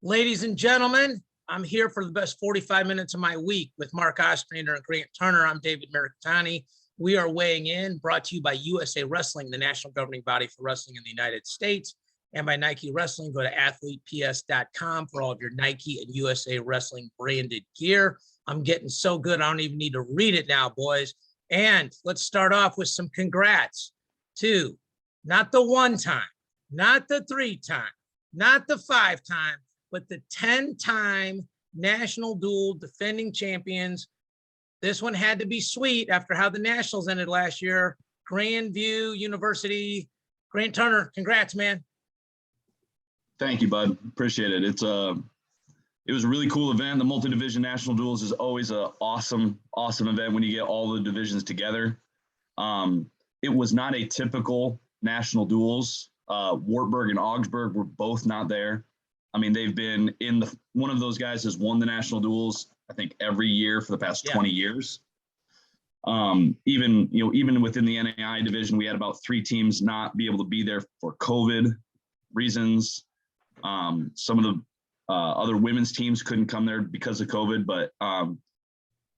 Ladies and gentlemen, I'm here for the best 45 minutes of my week with Mark Ostrander and Grant Turner. I'm David Mirikitani. We are weighing in, brought to you by USA Wrestling, the national governing body for wrestling in the United States, and by Nike Wrestling. Go to athleteps.com for all of your Nike and USA Wrestling branded gear. I'm getting so good, I don't even need to read it now, boys. And let's start off with some congrats to not the one time, not the 3 time, not the 5 time, but the 10-time national duel defending champions. This one had to be sweet after how the nationals ended last year. Grandview University, Grant Turner, congrats, man. Thank you, bud. Appreciate it. It was a really cool event. The multi-division national duels is always an awesome event when you get all the divisions together. It was not a typical national duels. Wartburg and Augsburg were both not there. I mean, they've been one of those guys has won the national duels, I think, every year for the past 20 years. Even within the NAI division, we had about 3 teams not be able to be there for COVID reasons. Some of the other women's teams couldn't come there because of COVID, but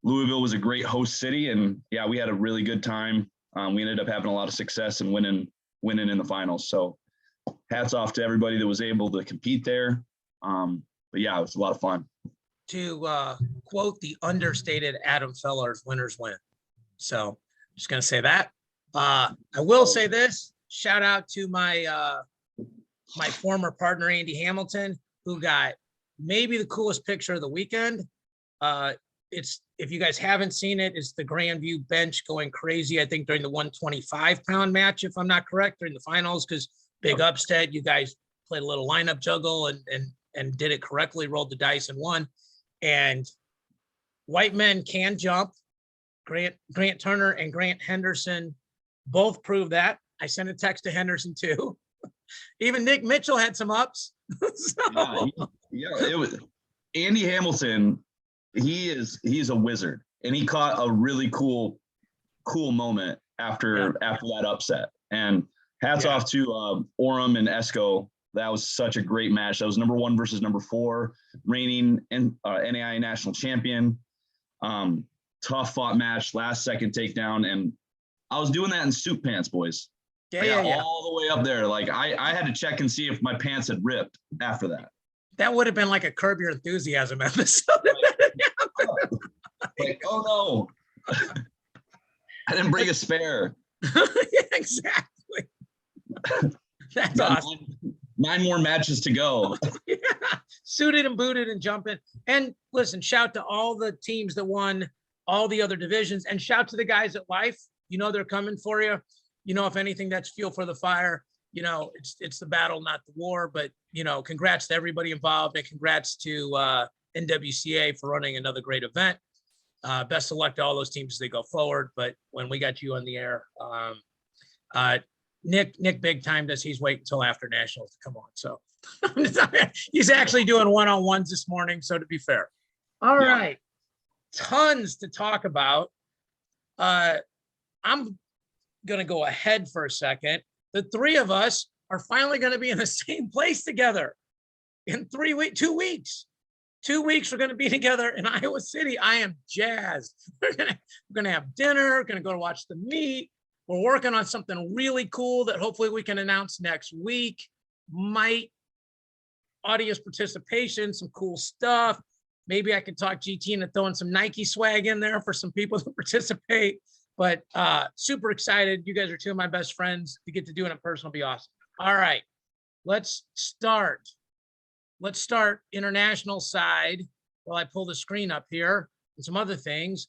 Louisville was a great host city, and yeah, we had a really good time. We ended up having a lot of success and winning in the finals. So hats off to everybody that was able to compete there. But yeah, it was a lot of fun. To quote the understated Adam Feller's winners win. So I'm just going to say that. I will say this, shout out to my former partner, Andy Hamilton, who got maybe the coolest picture of the weekend. It's, if you guys haven't seen it, it's the Grandview bench going crazy, I think during the 125-pound match, if I'm not correct, during the finals, because Big Upstead, you guys played a little lineup juggle and did it correctly, rolled the dice and won. And white men can jump. Grant Turner and Grant Henderson both proved that. I sent a text to Henderson too. Even Nick Mitchell had some ups. It was Andy Hamilton. He's a wizard, and he caught a really cool moment after that upset. And hats off to Orem and Esco. That was such a great match. That was number 1 versus number 4, reigning NAI national champion. Tough fought match, last second takedown, and I was doing that in suit pants, boys. All the way up there. Like I had to check and see if my pants had ripped after that. That would have been like a Curb Your Enthusiasm episode. Like, oh no, I didn't bring a spare. Yeah, exactly. That's awesome. 9 more matches to go. Yeah. Suited and booted and jumping. And listen, shout to all the teams that won all the other divisions, and shout to the guys at Life. You know they're coming for you. You know, if anything, that's fuel for the fire. You know, it's the battle, not the war. But, you know, congrats to everybody involved, and congrats to NWCA for running another great event. Best of luck to all those teams as they go forward. But when we got you on the air, Nick big timed us. He's waiting until after nationals to come on. So he's actually doing one-on-ones this morning. So to be fair. All right. Tons to talk about. I'm going to go ahead for a second. The 3 of us are finally going to be in the same place together in 2 weeks. 2 weeks we're going to be together in Iowa City. I am jazzed. We're going to have dinner. We're going to go to watch the meet. We're working on something really cool that hopefully we can announce next week. Might audience participation, some cool stuff. Maybe I can talk GT into throwing some Nike swag in there for some people to participate. But super excited. You guys are 2 of my best friends. To get to do it in person will be awesome. All right, let's start. Let's start international side while I pull the screen up here and some other things.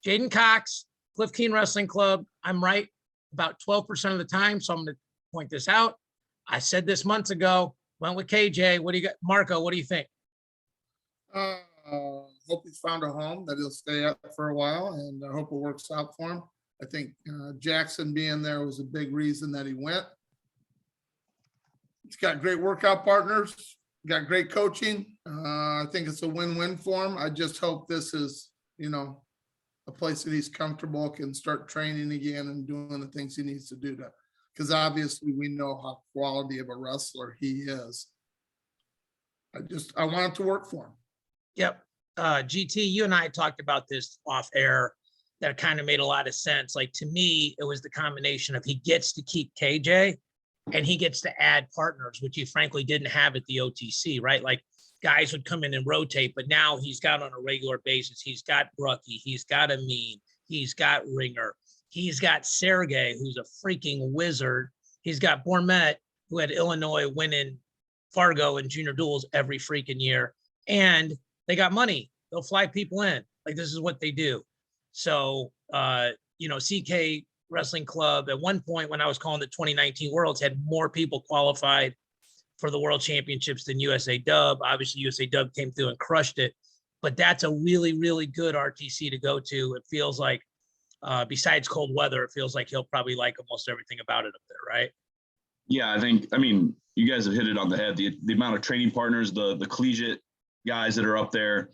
Jaden Cox, Cliff Keen Wrestling Club. I'm right about 12% of the time, so I'm going to point this out. I said this months ago. Went with KJ. What do you got, Marco? What do you think? Hope he's found a home that he'll stay at for a while, and I hope it works out for him. I think Jackson being there was a big reason that he went. He's got great workout partners, got great coaching. I think it's a win-win for him. I just hope this is, a place that he's comfortable, can start training again and doing the things he needs to do because obviously we know how quality of a wrestler he is. I want it to work for him. Yep. GT, you and I talked about this off air. That kind of made a lot of sense. Like, to me, it was the combination of he gets to keep KJ and he gets to add partners, which he frankly didn't have at the OTC, right? Like, guys would come in and rotate, but now he's got on a regular basis. He's got Brucky, he's got Amin, he's got Ringer, he's got Sergey, who's a freaking wizard. He's got Bourmet, who had Illinois winning Fargo and junior duels every freaking year. And they got money. They'll fly people in. Like, this is what they do. So, CK Wrestling Club, at one point when I was calling the 2019 Worlds, had more people qualified for the World Championships than USA Dub. Obviously, USA Dub came through and crushed it. But that's a really, really good RTC to go to. It feels like, besides cold weather, it feels like he'll probably like almost everything about it up there, right? Yeah, I mean, you guys have hit it on the head. The amount of training partners, the collegiate guys that are up there,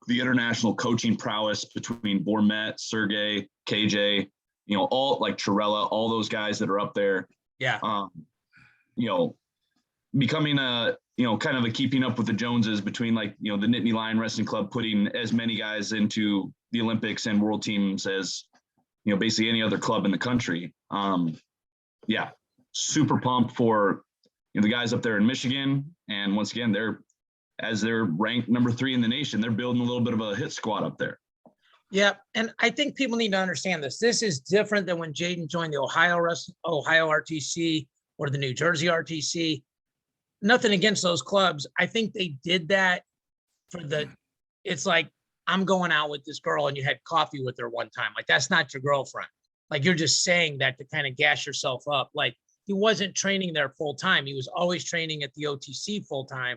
the international coaching prowess between Bourmet, Sergey, KJ, all like Chirella, all those guys that are up there. Yeah. Becoming kind of a keeping up with the Joneses between the Nittany Lion Wrestling Club, putting as many guys into the Olympics and world teams as, basically any other club in the country. Yeah, super pumped for the guys up there in Michigan. And once again, they're ranked number 3 in the nation. They're building a little bit of a hit squad up there. Yeah. And I think people need to understand this. This is different than when Jaden joined the Ohio RTC or the New Jersey RTC. Nothing against those clubs. I think they did that it's like, I'm going out with this girl and you had coffee with her one time. Like, that's not your girlfriend. Like, you're just saying that to kind of gas yourself up. Like, he wasn't training there full time. He was always training at the OTC full time.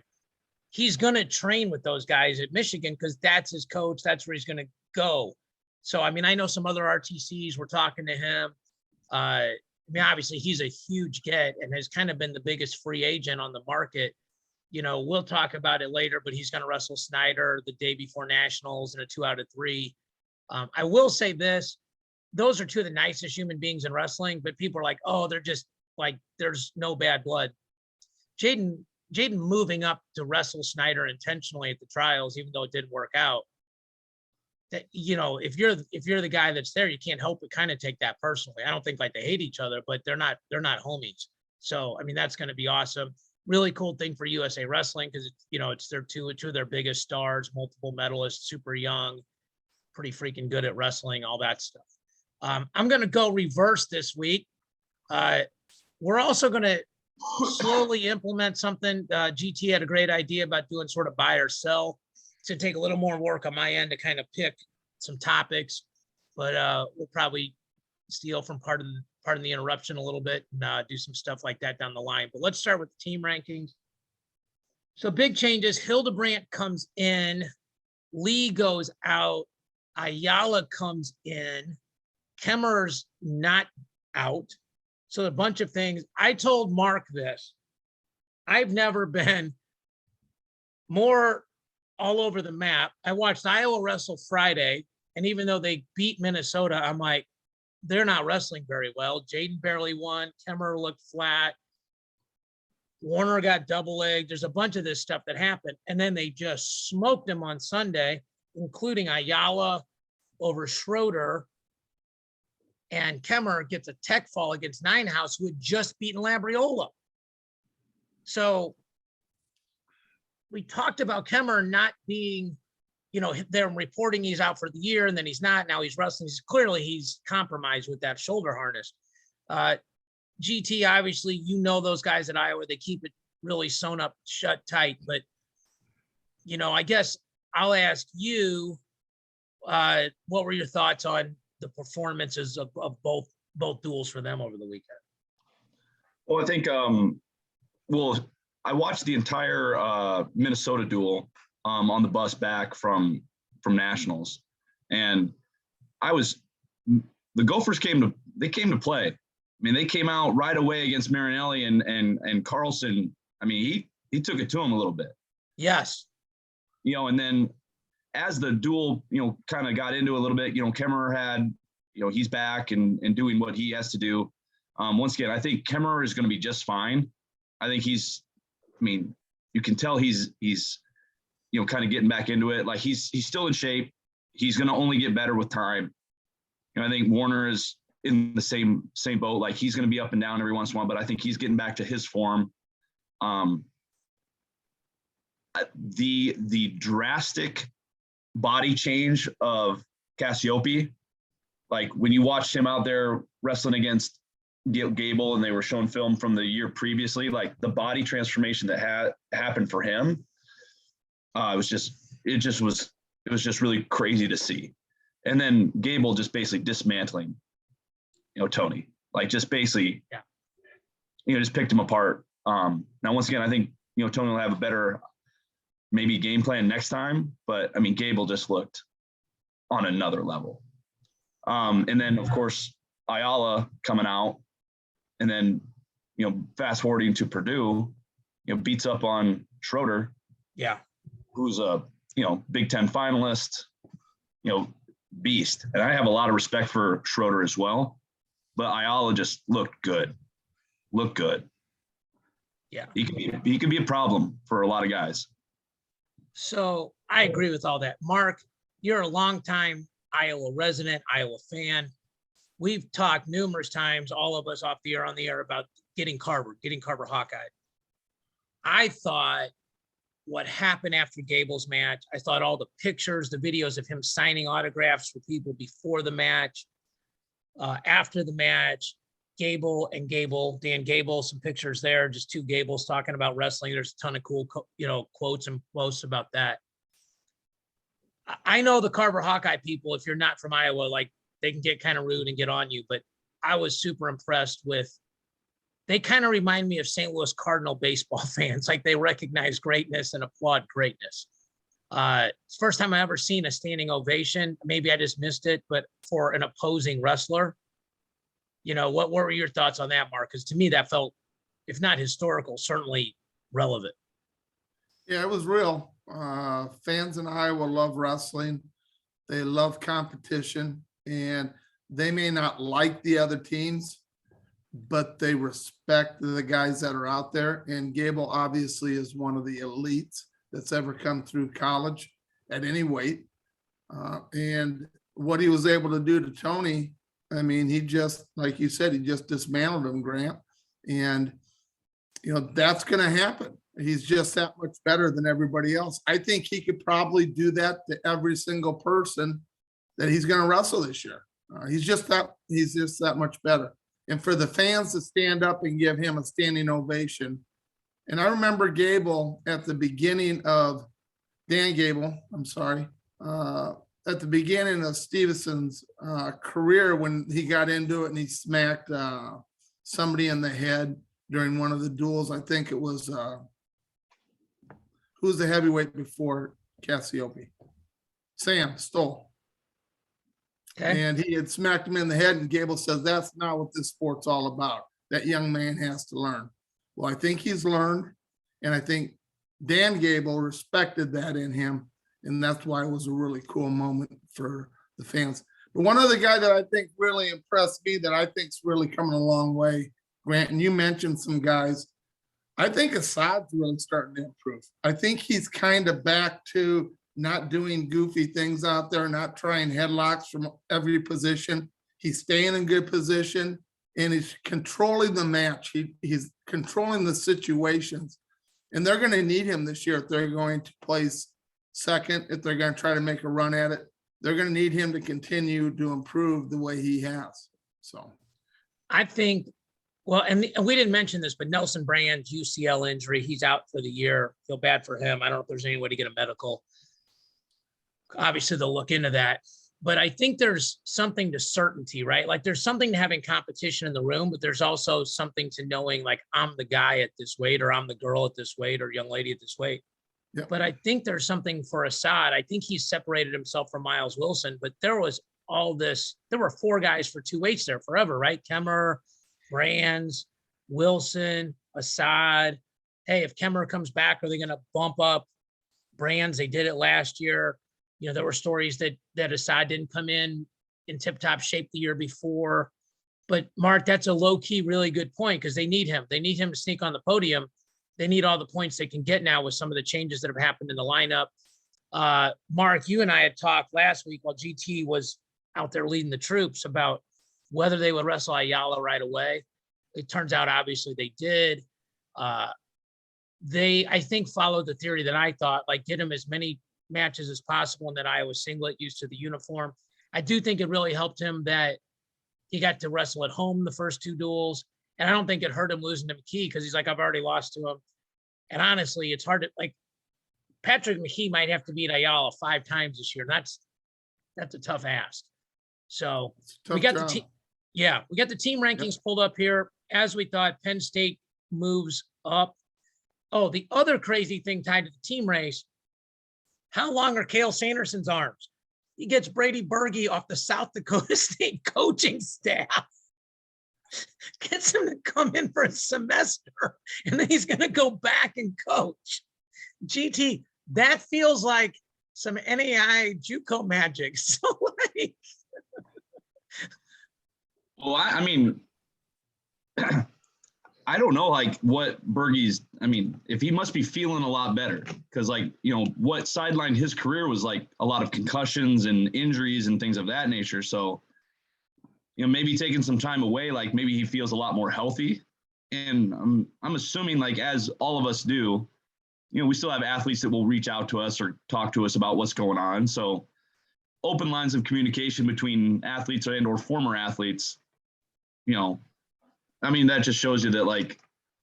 He's going to train with those guys at Michigan because that's his coach. That's where he's going to go. So, I mean, I know some other RTCs were talking to him. Obviously he's a huge get and has kind of been the biggest free agent on the market. We'll talk about it later, but he's going to wrestle Snyder the day before nationals in a 2 out of 3. I will say this, those are two of the nicest human beings in wrestling, but people are like, oh, they're just like, there's no bad blood. Jaden moving up to wrestle Snyder intentionally at the trials, even though it didn't work out, that, if you're the guy that's there, you can't help but kind of take that personally. I don't think like they hate each other, but they're not homies. So, I mean, that's going to be awesome. Really cool thing for USA Wrestling because it's their two of their biggest stars, multiple medalists, super young, pretty freaking good at wrestling, all that stuff. I'm going to go reverse this week. We're also going to slowly implement something. GT had a great idea about doing sort of buy or sell. To take a little more work on my end to kind of pick some topics, but we'll probably steal from part of the interruption a little bit and do some stuff like that down the line. But let's start with the team rankings. So big changes. Hildebrandt comes in, Lee goes out, Ayala comes in, Kemmer's not out. So a bunch of things. I told Mark this. I've never been more all over the map. I watched Iowa wrestle Friday, and even though they beat Minnesota, I'm like, they're not wrestling very well. Jaden barely won. Kemmer looked flat. Warner got double legged. There's a bunch of this stuff that happened. And then they just smoked him on Sunday, including Ayala over Schroeder. And Kemmer gets a tech fall against Ninehouse, who had just beaten Labriola. So we talked about Kemmer not being, they're reporting he's out for the year and then he's not. Now he's wrestling. He's compromised with that shoulder harness. GT, obviously, those guys at Iowa, they keep it really sewn up, shut tight. But, I guess I'll ask you, what were your thoughts on the performances of both duels for them over the weekend? Well, I think, I watched the entire Minnesota duel on the bus back from nationals, and the Gophers came to play. I mean, they came out right away against Marinelli and Carlson. I mean, he took it to him a little bit. Yes. And then as the duel, kind of got into a little bit, Kemmerer had, he's back and doing what he has to do. Once again, I think Kemmerer is going to be just fine. I think you can tell he's kind of getting back into it. Like he's still in shape. He's going to only get better with time. I think Warner is in the same boat. Like he's going to be up and down every once in a while, but I think he's getting back to his form. The drastic body change of Cassiope, like when you watched him out there wrestling against Gable and they were showing film from the year previously, like the body transformation that had happened for him, it was just really crazy to see. And then Gable just basically dismantling, Tony, like just basically, just picked him apart. Now, once again, I think, Tony will have a better maybe game plan next time, but I mean, Gable just looked on another level. And then of course, Ayala coming out and then, fast forwarding to Purdue, beats up on Schroeder. Yeah. Who's a, Big Ten finalist, beast. And I have a lot of respect for Schroeder as well, but Ayala just looked good. Yeah. He could be a problem for a lot of guys. So I agree with all that. Mark, you're a longtime Iowa resident, Iowa fan. We've talked numerous times, all of us off the air, on the air, about getting Carver Hawkeye. I thought what happened after Gable's match, I thought all the pictures, the videos of him signing autographs for people before the match, after the match, Dan Gable, some pictures there, just two Gables talking about wrestling. There's a ton of cool, quotes and posts about that. I know the Carver Hawkeye people, if you're not from Iowa, like they can get kind of rude and get on you, but I was super impressed with, they kind of remind me of St. Louis Cardinal baseball fans. Like they recognize greatness and applaud greatness. It's the first time I ever seen a standing ovation. Maybe I just missed it, but for an opposing wrestler. What were your thoughts on that, Mark? Because to me, that felt, if not historical, certainly relevant. Yeah, it was real. Fans in Iowa love wrestling. They love competition, and they may not like the other teams, but they respect the guys that are out there. And Gable obviously is one of the elites that's ever come through college at any weight. And what he was able to do to Tony, I mean, he just, like you said, he just dismantled him, Grant. And, that's going to happen. He's just that much better than everybody else. I think he could probably do that to every single person that he's going to wrestle this year. He's just that much better. And for the fans to stand up and give him a standing ovation. And I remember Gable at the beginning of Dan Gable, at the beginning of Stevenson's career, when he got into it and he smacked somebody in the head during one of the duels. I think it was, who was the heavyweight before Cassiope? Sam Stoll. Okay. And he had smacked him in the head, and Gable says, that's not what this sport's all about. That young man has to learn. Well, I think he's learned, and I think Dan Gable respected that in him, and that's why it was a really cool moment for the fans. But one other guy that I think really impressed me, that I think's really coming a long way, Grant, and you mentioned some guys, I think Assad's really starting to improve. I think he's kind of back to not doing goofy things out there, not trying headlocks from every position. He's staying in good position, and he's controlling the match. He's controlling the situations, and they're going to need him this year if they're going to place second, if they're going to try to make a run at it. They're going to need him to continue to improve the way he has. So I think, well, and we didn't mention this, but Nelson Brand's UCL injury, he's out for the year. Feel bad for him. I don't know if there's any way to get a medical. Obviously, they'll look into that. But I think there's something to certainty, right? Like there's something to having competition in the room, but there's also something to knowing, like, I'm the guy at this weight, or I'm the girl at this weight, or young lady at this weight. Yeah. But I think there's something for Assad. I think he's separated himself from Miles Wilson, but there was all this, there were four guys for 2 weights there forever, right? Kemmer, Brands, Wilson, Assad. Hey, if Kemmer comes back, are they going to bump up Brands? They did it last year. There were stories that Assad didn't come in tip-top shape the year before. But Mark, that's a low-key, really good point, because they need him. They need him to sneak on the podium. they need all the points they can get now with some of the changes that have happened in the lineup. Mark, you and I had talked last week while GT was out there leading the troops about whether they would wrestle Ayala right away. It turns out, obviously, they did. They, I think, followed the theory that I thought, like get him as many matches as possible in that Iowa singlet, used to the uniform. I do think it really helped him that he got to wrestle at home the first two duels. And I don't think it hurt him losing to McKee because he's like, I've already lost to him. And honestly, it's hard to, like, Patrick McKee might have to beat Ayala 5 times this year. That's a tough ask. So we got the team. Yeah, we got the team rankings pulled up here. As we thought, Penn State moves up. Oh, the other crazy thing tied to the team race, how long are Cale Sanderson's arms? He gets Brady Berge off the South Dakota State coaching staff. Gets him to come in for a semester, and then he's going to go back and coach. GT, that feels like some NAI JUCO magic. So like, well, I mean, I don't know, like what Berge's, I mean, if he must be feeling a lot better because, like, you know, what sidelined his career was like a lot of concussions and injuries and things of that nature. So, you know, maybe taking some time away, like maybe he feels a lot more healthy. And I'm assuming, like, as all of us do, you know, we still have athletes that will reach out to us or talk to us about what's going on. So open lines of communication between athletes and or former athletes, you know, I mean, that just shows you that, like,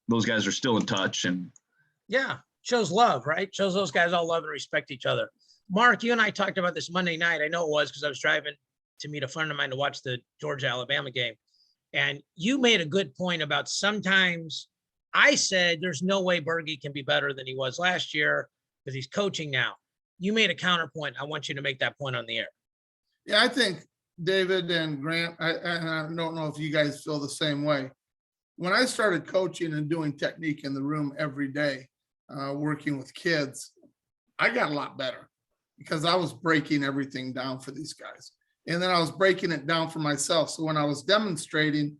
those guys are still in touch. And yeah, shows love, right? Shows those guys all love and respect each other. Mark, you and I talked about this Monday night. I know it was because I was driving to meet a friend of mine to watch the Georgia-Alabama game. And you made a good point about sometimes I said there's no way Berge can be better than he was last year because he's coaching now. You made a counterpoint. I want you to make that point on the air. Yeah, I think David and Grant, and I don't know if you guys feel the same way. When I started coaching and doing technique in the room every day, working with kids, I got a lot better because I was breaking everything down for these guys. And then I was breaking it down for myself. So when I was demonstrating,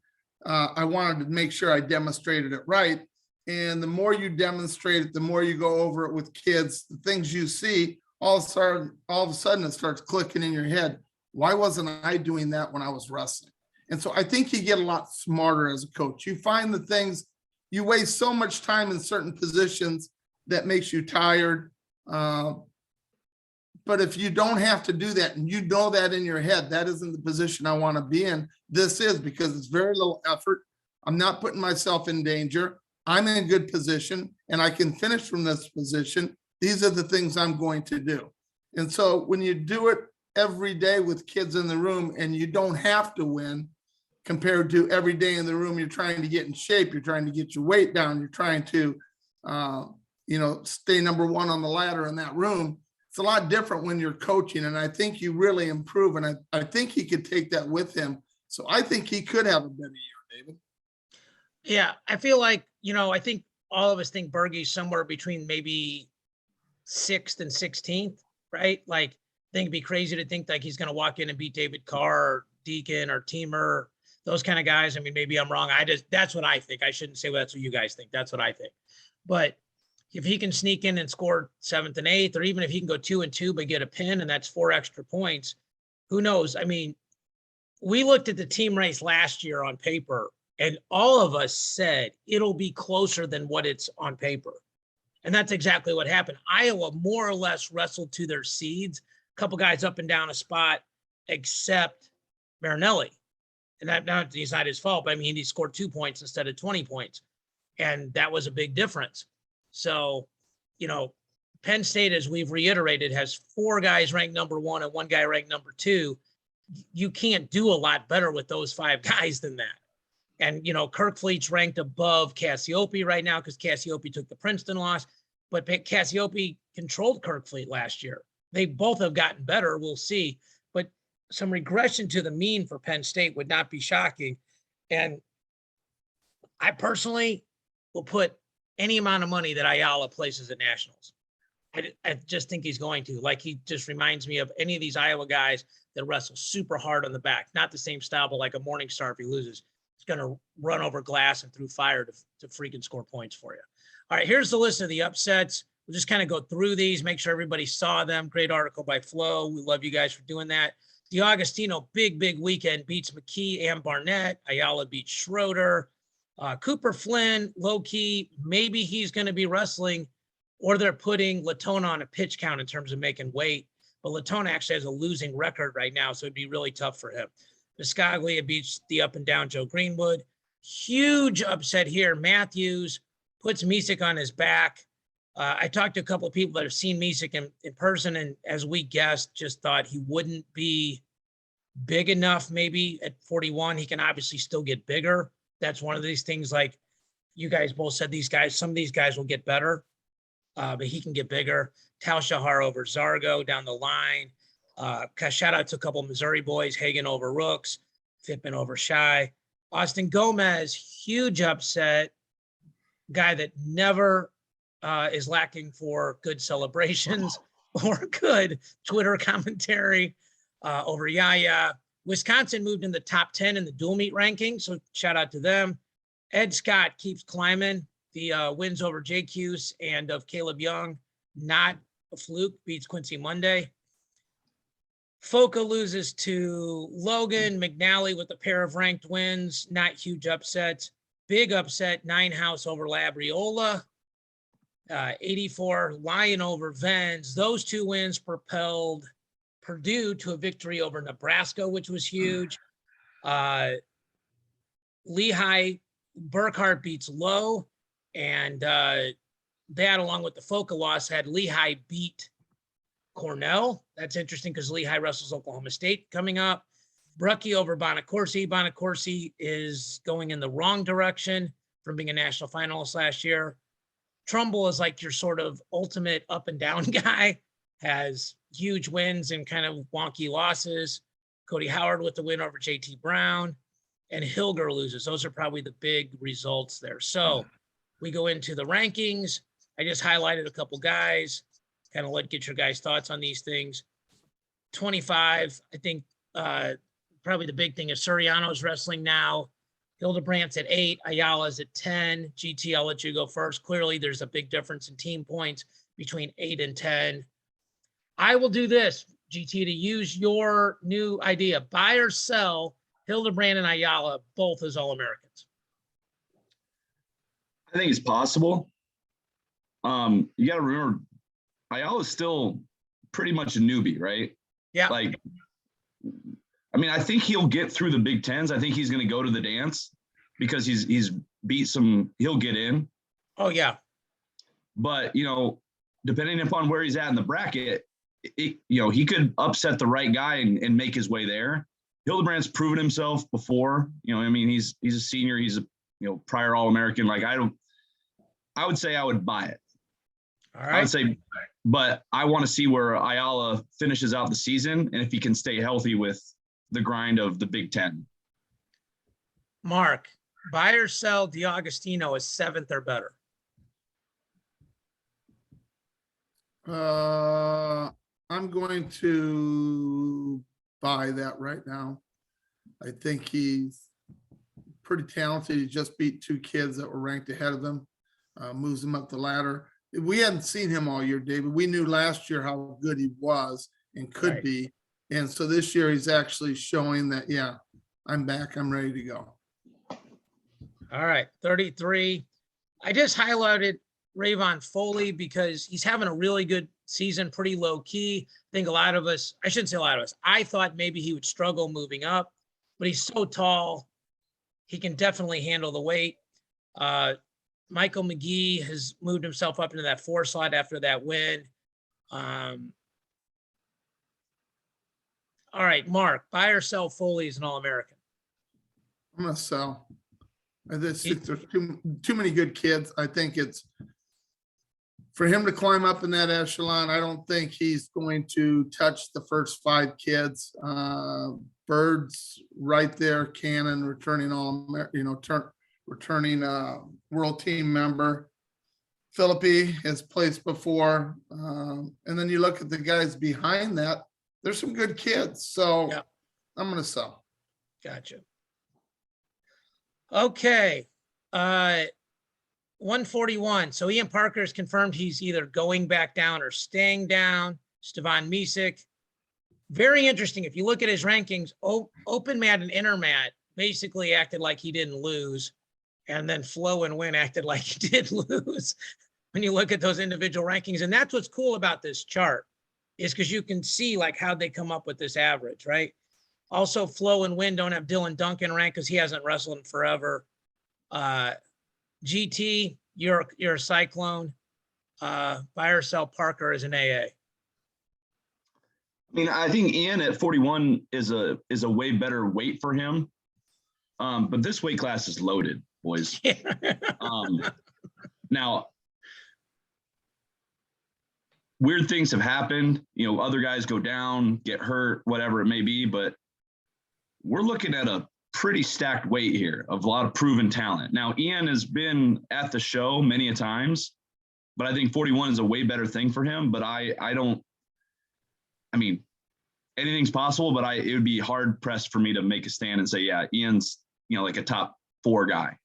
I wanted to make sure I demonstrated it right. And the more you demonstrate it, the more you go over it with kids, the things you see, all of a sudden it starts clicking in your head. Why wasn't I doing that when I was wrestling? And so I think you get a lot smarter as a coach. You find the things, you waste so much time in certain positions that makes you tired. But if you don't have to do that and you know that in your head, that isn't the position I want to be in. This is, because it's very little effort. I'm not putting myself in danger. I'm in a good position and I can finish from this position. These are the things I'm going to do. And so when you do it every day with kids in the room and you don't have to win, compared to every day in the room, you're trying to get in shape, you're trying to get your weight down, you're trying to, stay number one on the ladder in that room. It's a lot different when you're coaching, and I think you really improve, and I think he could take that with him. So I think he could have a better year, David. Yeah, I feel like, I think all of us think Berge's somewhere between maybe 6th and 16th, right? Like, I think it'd be crazy to think like he's going to walk in and beat David Carr or Deacon or Teamer, those kind of guys. I mean, maybe I'm wrong. That's what I think. I shouldn't say, well, that's what you guys think. That's what I think. But if he can sneak in and score 7th and 8th, or even if he can go 2 and 2, but get a pin and that's 4 extra points, who knows? I mean, we looked at the team race last year on paper and all of us said it'll be closer than what it's on paper. And that's exactly what happened. Iowa more or less wrestled to their seeds, a couple guys up and down a spot, except Marinelli. And that now he's not his fault, but I mean, he scored 2 points instead of 20 points. And that was a big difference. So, Penn State, as we've reiterated, has 4 guys ranked number 1 and 1 guy ranked number 2. You can't do a lot better with those 5 guys than that. And, Kirkfleet's ranked above Cassiope right now because Cassiope took the Princeton loss, but Cassiope controlled Kirkfleet last year. They both have gotten better. We'll see. But some regression to the mean for Penn State would not be shocking. And I personally will put any amount of money that Ayala places at nationals. I just think he's going to. Like, he just reminds me of any of these Iowa guys that wrestle super hard on the back. Not the same style, but like a Morningstar, if he loses, he's going to run over glass and through fire to freaking score points for you. All right, here's the list of the upsets. We'll just kind of go through these, make sure everybody saw them. Great article by Flo. We love you guys for doing that. DiAgostino, big weekend, beats McKee and Barnett. Ayala beats Schroeder. Cooper Flynn, low key, maybe he's going to be wrestling, or they're putting Latona on a pitch count in terms of making weight. But Latona actually has a losing record right now, so it'd be really tough for him. Biscaglia beats the up and down Joe Greenwood. Huge upset here. Matthews puts Misick on his back. I talked to a couple of people that have seen Misick in person, and as we guessed, just thought he wouldn't be big enough. Maybe at 41, he can obviously still get bigger. That's one of these things, like you guys both said, these guys, some of these guys will get better, but he can get bigger. Tal Shahar over Zargo down the line. Shout out to a couple of Missouri boys, Hagan over Rooks, Fittman over Shy. Austin Gomez, huge upset. Guy that never is lacking for good celebrations or good Twitter commentary over Yaya. Wisconsin moved in the top 10 in the dual meet ranking, so shout out to them. Ed Scott keeps climbing. The wins over Jake Hughes and of Caleb Young, not a fluke, beats Quincy Monday. Foca loses to Logan. McNally with a pair of ranked wins, not huge upsets. Big upset, Nine House over Labriola. 84, Lion over Vens. Those two wins propelled Purdue to a victory over Nebraska, which was huge. Lehigh, Burkhart beats Lowe, and that, along with the Foca loss, had Lehigh beat Cornell. That's interesting because Lehigh wrestles Oklahoma State coming up. Brucky over Bonacorsi. Bonacorsi is going in the wrong direction from being a national finalist last year. Trumbull is like your sort of ultimate up and down guy, has huge wins and kind of wonky losses. Cody Howard with the win over JT Brown, and Hilger loses. Those are probably the big results there. So we go into the rankings. I just highlighted a couple guys, kind of get your guys' thoughts on these things. 25, I think probably the big thing is Suriano's wrestling now. Hildebrandt's at 8, Ayala's at 10. GT, I'll let you go first. Clearly, there's a big difference in team points between 8 and 10. I will do this, GT, to use your new idea. Buy or sell Hildebrand and Ayala both as All-Americans. I think it's possible. You got to remember, Ayala's still pretty much a newbie, right? Yeah. Like, I mean, I think he'll get through the Big Tens. I think he's going to go to the dance because he's beat some. He'll get in. Oh yeah. But depending upon where he's at in the bracket, he could upset the right guy and make his way there. Hildebrandt's proven himself before. I mean, he's a senior. He's a prior All-American. Like I would say I would buy it. All right. I would say, but I want to see where Ayala finishes out the season and if he can stay healthy with the grind of the Big Ten. Mark, buy or sell DiAgostino as 7th or better? I'm going to buy that right now. I think he's pretty talented. He just beat 2 kids that were ranked ahead of him, moves him up the ladder. We hadn't seen him all year, David. We knew last year how good he was and could be. And so this year he's actually showing that, yeah, I'm back. I'm ready to go. All right, 33. I just highlighted Rayvon Foley because he's having a really good season, pretty low key. I think a lot of us, I shouldn't say a lot of us, I thought maybe he would struggle moving up, but he's so tall. He can definitely handle the weight. Michael McGee has moved himself up into that 4 slot after that win. All right, Mark, buy or sell Foley as an All-American? I'm going to sell. I just think there's too many good kids. I think it's for him to climb up in that echelon. I don't think he's going to touch the first 5 kids. Bird's right there, Cannon returning returning world team member. Philippi has placed before. And then you look at the guys behind that, there's some good kids. So yeah. I'm going to sell. Gotcha. Okay. 141. So Ian Parker has confirmed he's either going back down or staying down. Stevan Misick. Very interesting. If you look at his rankings, open mat and inner mat basically acted like he didn't lose. And then flow and win acted like he did lose when you look at those individual rankings. And that's what's cool about this chart is because you can see like how they come up with this average, right? Also, flow and win don't have Dylan Duncan ranked because he hasn't wrestled in forever. GT, you're a Cyclone. Buy or sell Parker is an AA. I mean, I think Ian at 41 is a way better weight for him. But this weight class is loaded, boys. Now, weird things have happened. You know, other guys go down, get hurt, whatever it may be. But we're looking at a pretty stacked weight here of a lot of proven talent. Now, Ian has been at the show many a times, but I think 41 is a way better thing for him. But I mean, anything's possible, but it would be hard pressed for me to make a stand and say, yeah, Ian's, you know, like a top 4 guy.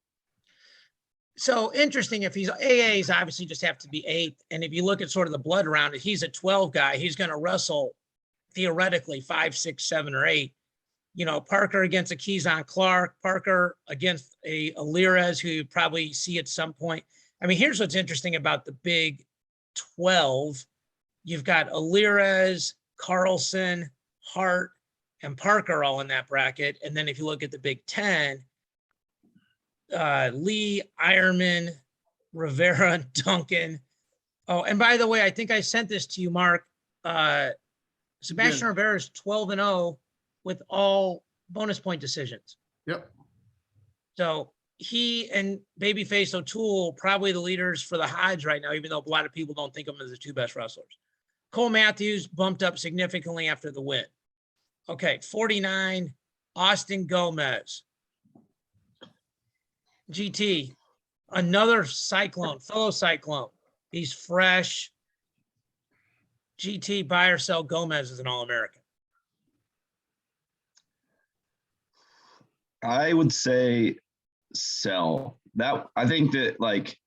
So interesting. If he's AAs, obviously just have to be 8. And if you look at sort of the blood around it, he's a 12 guy. He's going to wrestle theoretically 5, 6, 7, or 8. You know, Parker against a Keyshawn Clark, Parker against a Alirez, who you probably see at some point. I mean, here's what's interesting about the Big 12. You've got Alirez, Carlson, Hart, and Parker all in that bracket. And then if you look at the Big 10, Lee, Ironman, Rivera, Duncan. Oh, and by the way, I think I sent this to you, Mark. Sebastian Rivera is 12-0 with all bonus point decisions. Yep. So he and Babyface O'Toole, probably the leaders for the Hodge right now, even though a lot of people don't think of them as the 2 best wrestlers. Cole Matthews bumped up significantly after the win. Okay, 49, Austin Gomez. GT, another Cyclone, fellow Cyclone. He's fresh. GT, buy or sell Gomez as an All-American. I would say sell. That I think that like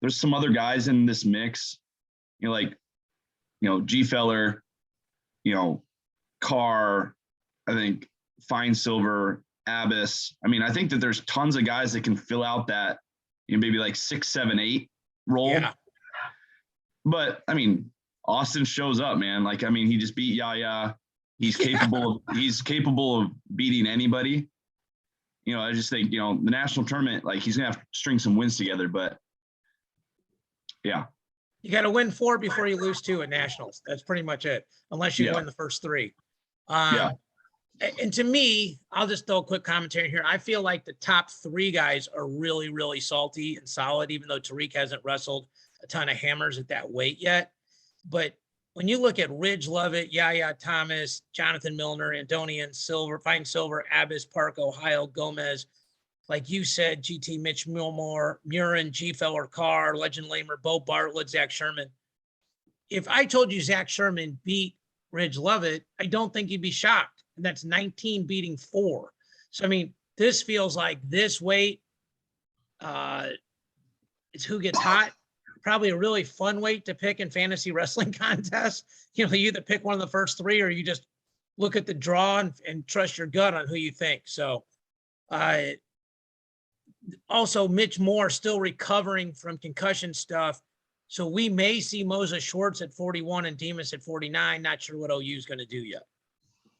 there's some other guys in this mix, you know, like, you know, G Feller, you know, Carr, I think Fine Silver, Abbas. I mean, I think that there's tons of guys that can fill out that, you know, maybe like 6, 7, 8 role. Yeah. But I mean, Austin shows up, man. Like, I mean, he just beat Yaya. He's capable of beating anybody. You know, I just think, you know, the national tournament, like he's gonna have to string some wins together, but yeah. You got to win 4 before you lose 2 at nationals. That's pretty much it, unless you win the first 3. And to me, I'll just throw a quick commentary here. I feel like the top 3 guys are really, really salty and solid, even though Tariq hasn't wrestled a ton of hammers at that weight yet. But when you look at Ridge Lovett, Yaya Thomas, Jonathan Milner, Antonian Silver, Fine Silver, Abbas, Park, Ohio, Gomez, like you said, GT, Mitch Milmore, Murin, G. Feller, Carr, Legend Lamer, Bo Bartlett, Zach Sherman. If I told you Zach Sherman beat Ridge Lovett, I don't think you'd be shocked. And that's 19 beating 4. So, I mean, this feels like this weight is who gets hot. Probably a really fun weight to pick in fantasy wrestling contests. You know, you either pick one of the first 3 or you just look at the draw and trust your gut on who you think. So, also Mitch Moore still recovering from concussion stuff. So we may see Moses Schwartz at 41 and Demas at 49. Not sure what OU is going to do yet.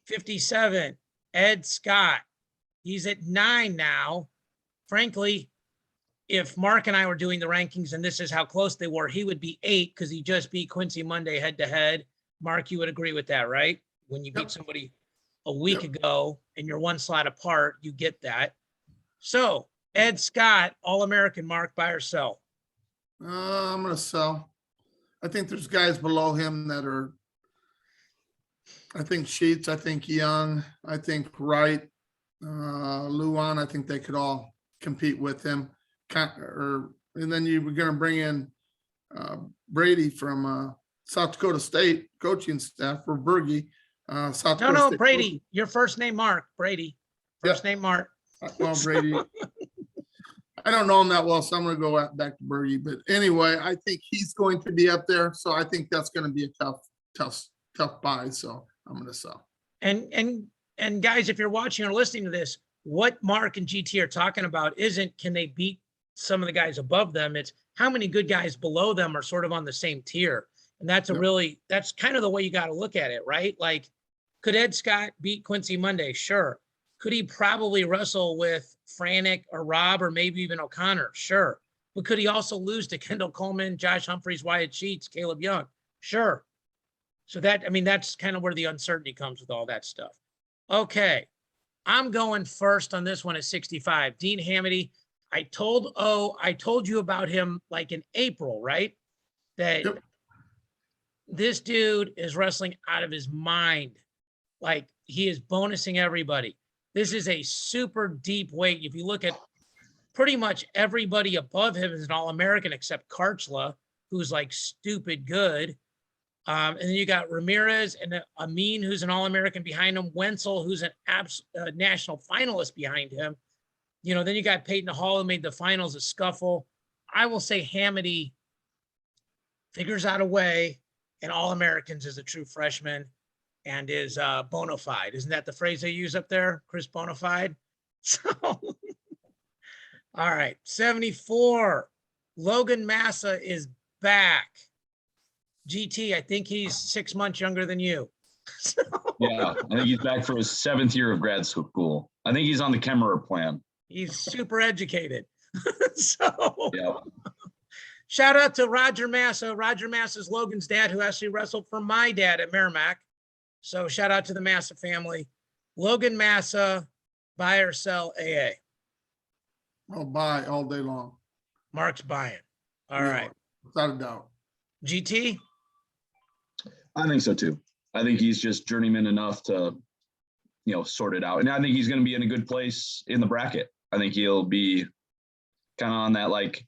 57, Ed Scott. He's at 9 now. Frankly, if Mark and I were doing the rankings and this is how close they were, he would be 8 because he just beat Quincy Monday head to head. Mark, you would agree with that, right? When you beat somebody a week ago and you're 1 slot apart, you get that. So Ed Scott, All-American, Mark, buy or sell? I'm going to sell. I think there's guys below him that are, I think Sheets, I think Young, I think Wright, Luan, I think they could all compete with him. And then you were going to bring in Brady from South Dakota State coaching staff for Bergie. South Dakota State Brady. coach. Your first name Mark. Brady. First name Mark. Well, Brady. I don't know him that well, so I'm going to go back to Bergie. But anyway, I think he's going to be up there. So I think that's going to be a tough buy. So I'm going to sell. And guys, if you're watching or listening to this, what Mark and GT are talking about isn't can they beat some of the guys above them? It's how many good guys below them are sort of on the same tier. And that's that's kind of the way you got to look at it, right? Like, could Ed Scott beat Quincy Monday? Sure. Could he probably wrestle with Franek or Rob or maybe even O'Connor? Sure. But could he also lose to Kendall Coleman, Josh Humphreys, Wyatt Sheets, Caleb Young? Sure. So that's kind of where the uncertainty comes with all that stuff. Okay. I'm going first on this one at 65. Dean Hamidy. I told you about him like in April, right? That this dude is wrestling out of his mind. Like, he is bonusing everybody. This is a super deep weight. If you look at pretty much everybody above him is an All-American except Karchla, who's like stupid good. And then you got Ramirez and Amin, who's an All-American behind him. Wenzel, who's an national finalist behind him. You know, then you got Peyton Hall, who made the finals at Scuffle. I will say Hamidy figures out a way, and All-Americans is a true freshman and is bona fide. Isn't that the phrase they use up there? Chris bona fide? So, all right, 74. Logan Massa is back. GT, I think he's 6 months younger than you. So, yeah, I think he's back for his 7th year of grad school. I think he's on the Kemmerer plan. He's super educated. So, yeah. Shout out to Roger Massa. Roger Massa's Logan's dad, who actually wrestled for my dad at Merrimack. So shout out to the Massa family. Logan Massa, buy or sell AA? I'll buy all day long. Mark's buying. All right. Without a doubt. GT? I think so too. I think he's just journeyman enough to, sort it out. And I think he's going to be in a good place in the bracket. I think he'll be kind of on that like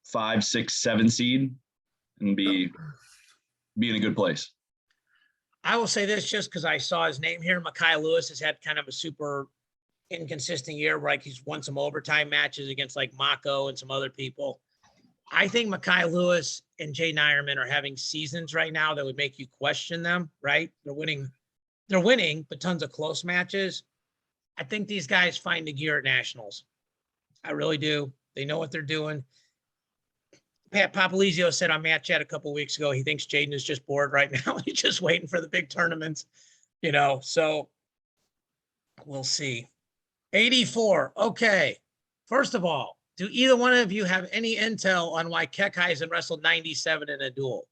5, 6, 7 seed and be in a good place. I will say this just because I saw his name here. Mekhi Lewis has had kind of a super inconsistent year, like he's won some overtime matches against like Mako and some other people. I think Mekhi Lewis and Jay Nyerman are having seasons right now that would make you question them, right? They're winning, but tons of close matches. I think these guys find the gear at nationals. I really do. They know what they're doing. Pat Papalizio said on Matt Chat a couple of weeks ago, he thinks Jaden is just bored right now. He's just waiting for the big tournaments, so we'll see. 84. Okay. First of all, do either one of you have any intel on why Kekheisen wrestled 97 in a duel?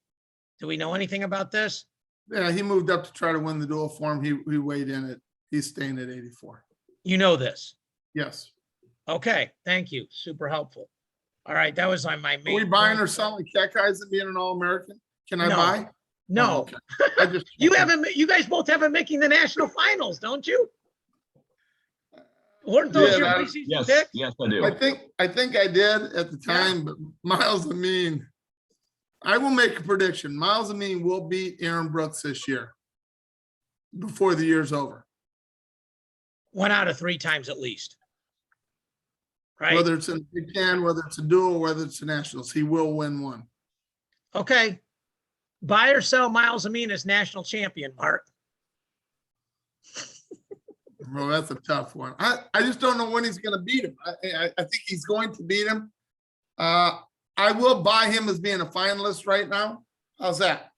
Do we know anything about this? Yeah, he moved up to try to win the duel for him. He weighed in it. He's staying at 84. You know this? Yes. Okay. Thank you. Super helpful. All right. That was my main. Are we buying or selling Kekheisen being an All-American? Can I buy? No. Oh, okay. I just you guys both have him making the national finals, don't you? Weren't those your preseason picks? Yes, I do. I think I did at the time, but Miles Amin, I will make a prediction. Miles Amin will beat Aaron Brooks this year before the year's over. 1 out of 3 times at least. Right? Whether it's in the Big Ten, whether it's a duel, whether it's the Nationals, he will win one. Okay. Buy or sell Miles Amin as national champion, Mark? Well, that's a tough one. I just don't know when he's going to beat him. I think he's going to beat him. I will buy him as being a finalist right now. How's that?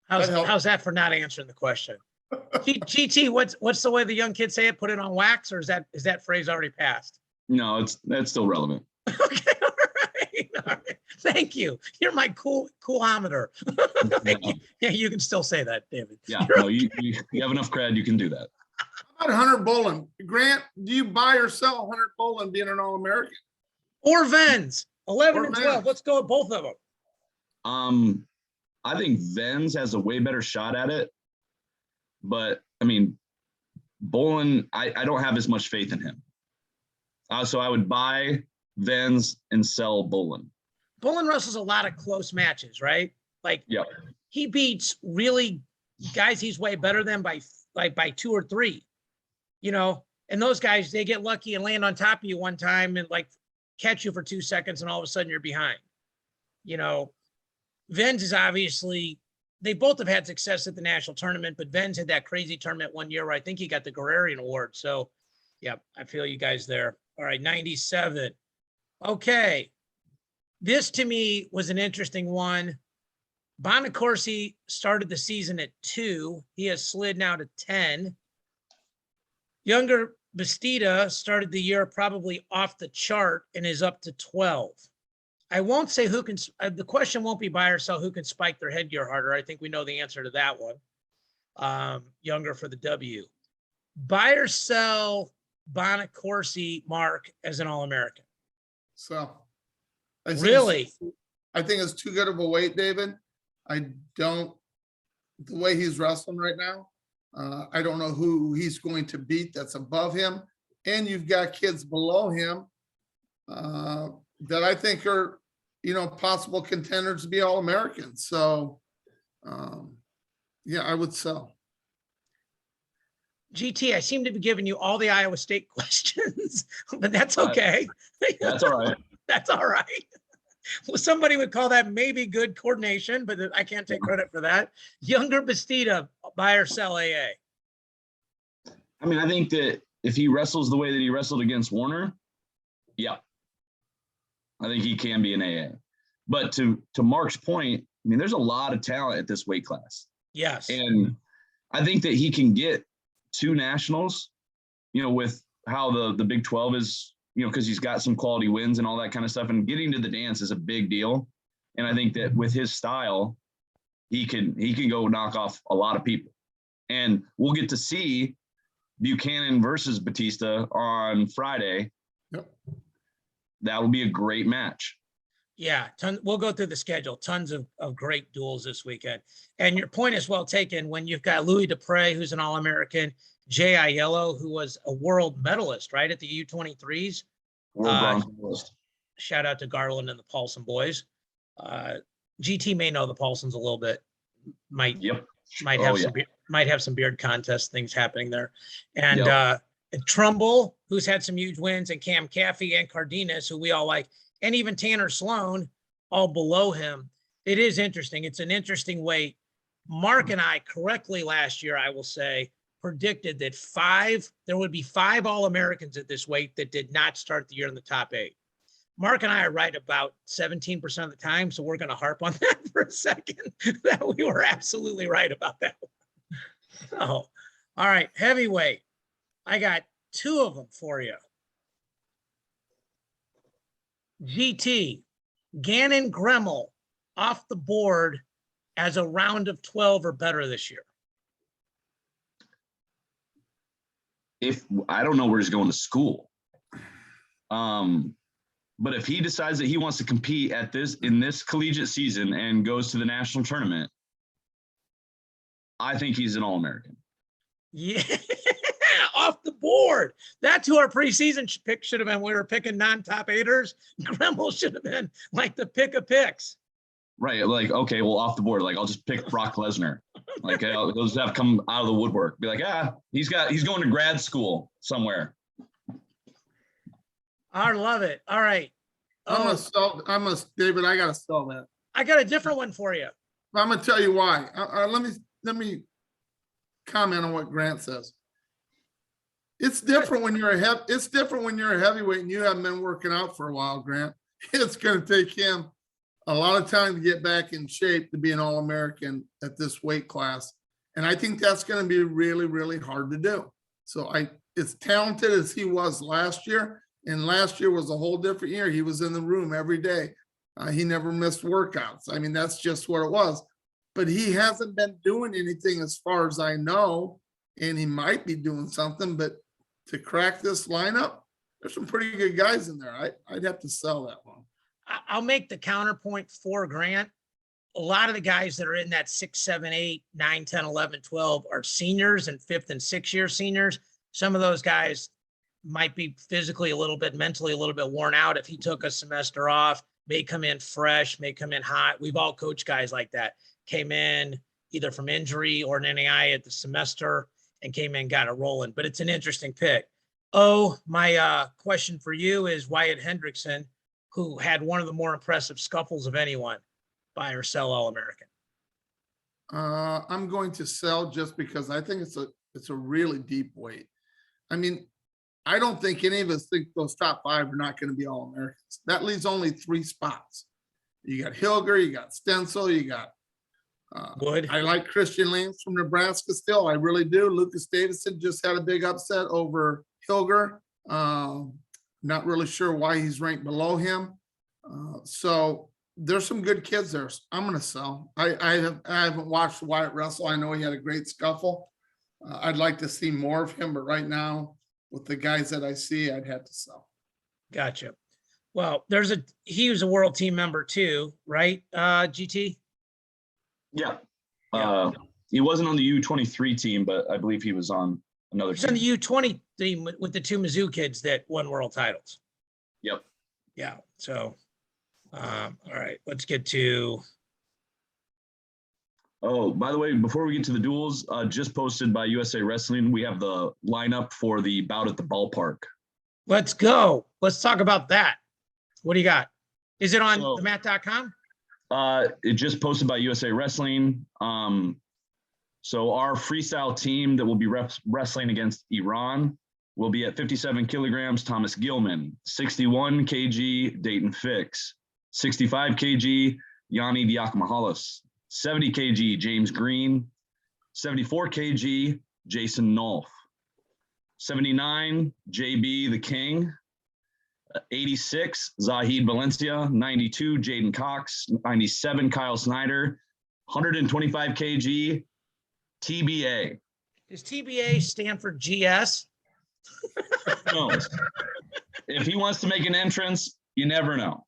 How's that for not answering the question? GT, what's the way the young kids say it? Put it on wax, or is that phrase already passed? No, that's still relevant. Okay, all right. Thank you. You're my coolometer. Yeah, you can still say that, David. Yeah, no, you have enough cred, you can do that. How about Hunter Bolin? Grant, do you buy or sell Hunter Bolin being an All-American? Or Venz, 11 and 12. Let's go with both of them. I think Venz has a way better shot at it, but I mean, Bolin, I don't have as much faith in him. So I would buy Venz and sell Bolin. Bolin wrestles a lot of close matches, right? Like, yep. He beats really guys he's way better than by 2 or 3, and those guys, they get lucky and land on top of you one time and like catch you for 2 seconds and all of a sudden you're behind. You know, Venz is obviously, they both have had success at the national tournament, but Venz had that crazy tournament one year where I think he got the Guerrerian Award. So, yeah, I feel you guys there. All right, 97. Okay. This to me was an interesting one. Bonacorsi started the season at 2. He has slid now to 10. Younger Bastida started the year probably off the chart and is up to 12. I won't say who can, the question won't be buy or sell who can spike their headgear harder. I think we know the answer to that one. Younger for the W. Buy or sell Bonacorsi, Mark, as an All-American? So. Really? I think it's too good of a weight, David. The way he's wrestling right now, I don't know who he's going to beat that's above him. And you've got kids below him that I think are, possible contenders to be All-Americans. So, yeah, I would sell. GT, I seem to be giving you all the Iowa State questions, but that's okay. That's all right. That's all right. Well, somebody would call that maybe good coordination, but I can't take credit for that. Younger Bastida, buy or sell AA? I mean, I think that if he wrestles the way that he wrestled against Warner, yeah, I think he can be an AA. But to Mark's point, I mean, there's a lot of talent at this weight class. Yes. And I think that he can get 2 nationals, with how the Big 12 is, because he's got some quality wins and all that kind of stuff. And getting to the dance is a big deal. And I think that with his style, he can go knock off a lot of people. And we'll get to see Buchanan versus Batista on Friday. Yep. That will be a great match. Yeah, we'll go through the schedule. Tons of great duels this weekend. And your point is well taken when you've got Louis Dupre, who's an All-American, Jay Aiello, who was a world medalist, right, at the U23s. World bronze medalist. Shout out to Garland and the Paulson boys. GT may know the Paulsons a little bit. Might have some beard contest things happening there. And and Trumbull, who's had some huge wins, and Cam Caffey and Cardenas, who we all like, and even Tanner Sloan, all below him. It is interesting. It's an interesting weight. Mark and I correctly last year, I will say, predicted that there would be 5 All-Americans at this weight that did not start the year in the top 8. Mark and I are right about 17% of the time, so we're going to harp on that for a second, that we were absolutely right about that one. So, all right, heavyweight. I got 2 of them for you. GT, Gannon Gremmel off the board as a round of 12 or better this year. If I don't know where he's going to school. But if he decides that he wants to compete in this collegiate season and goes to the national tournament, I think he's an All-American. Yeah, off the board. That's who our preseason pick should have been. We were picking non-top 8ers. Gremmel should have been like the pick of picks. Right. Like, okay, well, off the board, like I'll just pick Brock Lesnar. Like he'll just have come out of the woodwork. Be like, he's going to grad school somewhere. I love it. All right. David, I got to stall that. I got a different one for you. I'm going to tell you why. Let me comment on what Grant says. It's different when you're a heavyweight and you haven't been working out for a while, Grant. It's going to take him a lot of time to get back in shape to be an All-American at this weight class. And I think that's going to be really, really hard to do. So as talented as he was last year, and last year was a whole different year. He was in the room every day. He never missed workouts. I mean, that's just what it was. But he hasn't been doing anything as far as I know, and he might be doing something. But to crack this lineup, there's some pretty good guys in there. I'd have to sell that one. I'll make the counterpoint for Grant. A lot of the guys that are in that 6, 7, 8, 9, 10, 11, 12 are seniors and 5th and 6th year seniors. Some of those guys might be physically a little bit, mentally a little bit worn out. If he took a semester off, may come in fresh, may come in hot. We've all coached guys like that. Came in either from injury or an NAI at the semester and came in, got it rolling. But it's an interesting pick. Oh, my question for you is Wyatt Hendrickson, who had one of the more impressive scuffles of anyone, buy or sell All-American. I'm going to sell just because I think it's a really deep weight. I mean, I don't think any of us think those top 5 are not going to be All-Americans. That leaves only 3 spots. You got Hilger, you got Stencil, you got Wood. I like Christian Lance from Nebraska still. I really do. Lucas Davison just had a big upset over Hilger. Not really sure why he's ranked below him. So there's some good kids there. I'm going to sell. I haven't watched Wyatt wrestle. I know he had a great scuffle. I'd like to see more of him, but right now with the guys that I see, I'd have to sell. Gotcha. Well, he was a world team member too, right? GT? Yeah. Yeah. He wasn't on the U23 team, but I believe he was on another He's team. on the U20 team with the 2 Mizzou kids that won world titles. Yep. Yeah. So, all right, let's get to. Oh, by the way, before we get to the duels, just posted by USA Wrestling, we have the lineup for the bout at the ballpark. Let's go. Let's talk about that. What do you got? Is it on the mat.com? It just posted by USA Wrestling. So our freestyle team that will be wrestling against Iran will be at 57 kilograms, Thomas Gilman, 61 kg, Dayton Fix, 65 kg, Yanni Diakomahalis, 70 kg, James Green, 74 kg, Jason Nolf, 79, JB the King, 86, Zahid Valencia, 92, Jaden Cox, 97, Kyle Snyder, 125 kg, TBA. Does TBA stand for GS? No. If he wants to make an entrance, you never know.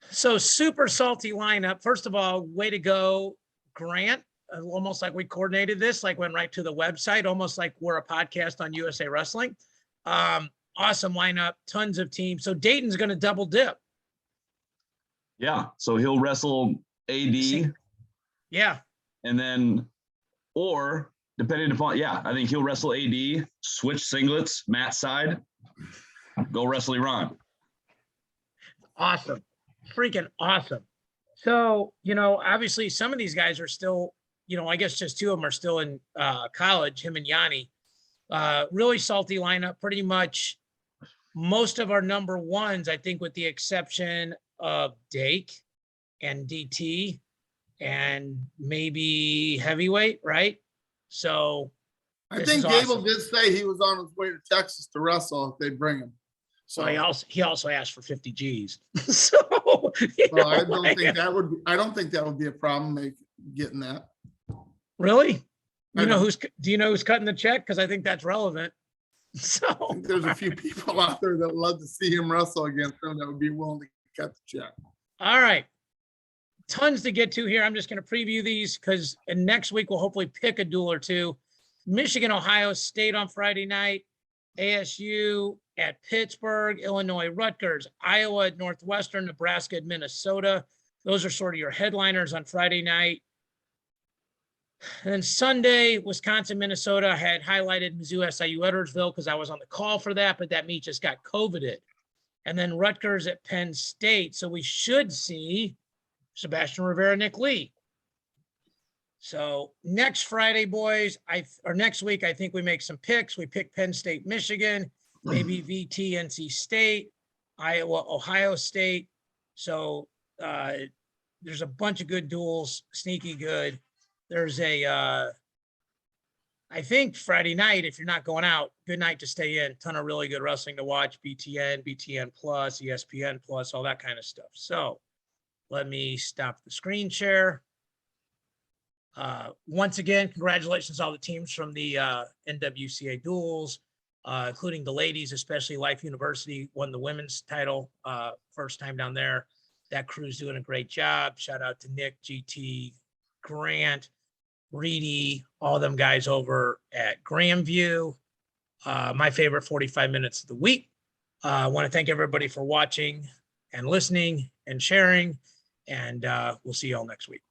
So super salty lineup. First of all, way to go, Grant. Almost like we coordinated this, like went right to the website, almost like we're a podcast on USA Wrestling. Awesome lineup, tons of teams. So Dayton's going to double dip. Yeah. So he'll wrestle AD. Yeah. And then, or depending upon, I think he'll wrestle AD, switch singlets, Matt side, go wrestle Iran. Awesome. Freaking awesome. So, obviously some of these guys are still, I guess just 2 of them are still in college, him and Yanni. Really salty lineup, pretty much most of our number 1s, I think with the exception of Dake and DT and maybe heavyweight, right? So I think Gable did say he was on his way to Texas to wrestle if they bring him. So he also asked for 50 G's. So I don't think that would be a problem getting that. Really? Do you know who's cutting the check? Because I think that's relevant. So I think there's a few people out there that would love to see him wrestle against him that would be willing to cut the check. All right. Tons to get to here. I'm just going to preview these because next week we'll hopefully pick a duel or 2. Michigan, Ohio State on Friday night, ASU at Pittsburgh, Illinois, Rutgers, Iowa at Northwestern, Nebraska at Minnesota. Those are sort of your headliners on Friday night. And then Sunday, Wisconsin, Minnesota. I had highlighted Mizzou, SIU, Edwardsville because I was on the call for that, but that meet just got COVIDed. And then Rutgers at Penn State. So we should see Sebastian Rivera, Nick Lee. So next Friday, boys, next week, I think we make some picks. We pick Penn State, Michigan, maybe VT, NC State, Iowa, Ohio State. So there's a bunch of good duels, sneaky good. There's I think Friday night, if you're not going out, good night to stay in. Ton of really good wrestling to watch. BTN Plus, ESPN Plus, all that kind of stuff. So let me stop the screen share. Once again, congratulations to all the teams from the NWCA duels, including the ladies, especially Life University won the women's title first time down there. That crew's doing a great job. Shout out to Nick, GT, Grant, Reedy, all them guys over at Grandview. My favorite 45 minutes of the week. I want to thank everybody for watching and listening and sharing, and we'll see you all next week.